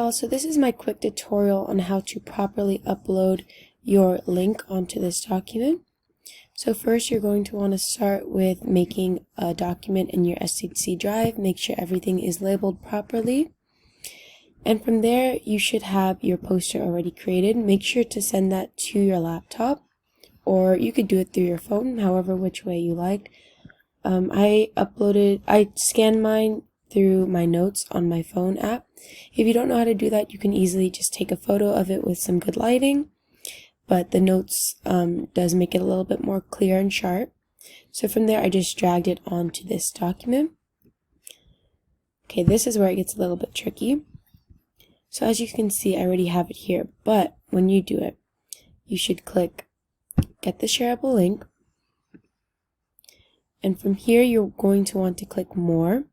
y'all, so this is my quick tutorial on how to properly upload your link onto this document. So first you're going to want to start with making a document in your SHC drive. Make sure everything is labeled properly. And from there you should have your poster already created. Make sure to send that to your laptop, or you could do it through your phone, however which way you like. I scanned mine through my notes on my phone app. If you don't know how to do that, you can easily just take a photo of it with some good lighting, but the notes does make it a little bit more clear and sharp. So from there I just dragged it onto this document. Okay, this is where it gets a little bit tricky. So as you can see, I already have it here, but when you do it, you should click Get the Shareable Link, and from here you're going to want to click More.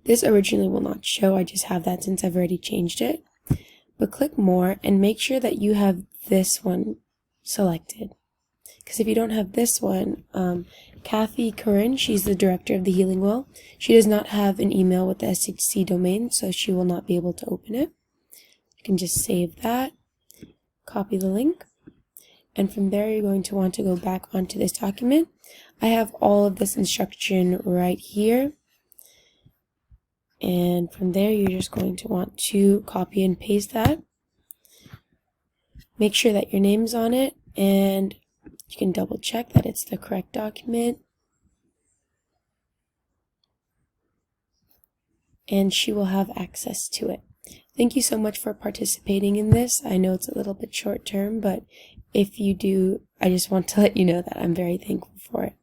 This originally will not show, I just have that since I've already changed it. But click More and make sure that you have this one selected. Because if you don't have this one, Kathy Curran, she's the director of the Healing Well, she does not have an email with the SHC domain, so she will not be able to open it. You can just save that, copy the link, and from there you're going to want to go back onto this document. I have all of this instruction right here. And from there, you're just going to want to copy and paste that. Make sure that your name's on it, and you can double check that it's the correct document. And she will have access to it. Thank you so much for participating in this. I know it's a little bit short term, but if you do, I just want to let you know that I'm very thankful for it.